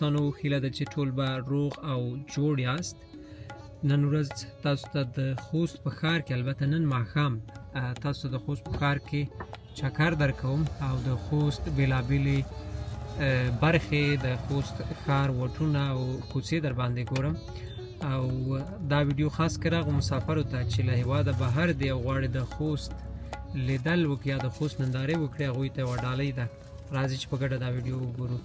دوستانو هیله ده چې ټول به روغ او جوړ یاست. نن ورځ تاسو ته د خوست په ښار کې، البته نن ماښام تاسو ته د خوست په ښار کې چکر درکوم او د خوست بېلابېلې برخې د خوست ښار وټونه او کوڅې در باندې ګورم. او دا ویډیو خاص کر هغو مسافرو ته چې له هېواده بهر دی او غواړي د خوست لیدل وکړي یا د خوست نندارې وکړي، هغوی ته یوه ډالۍ ده. راځئ چې په ګډه دا ویډیو وګورو.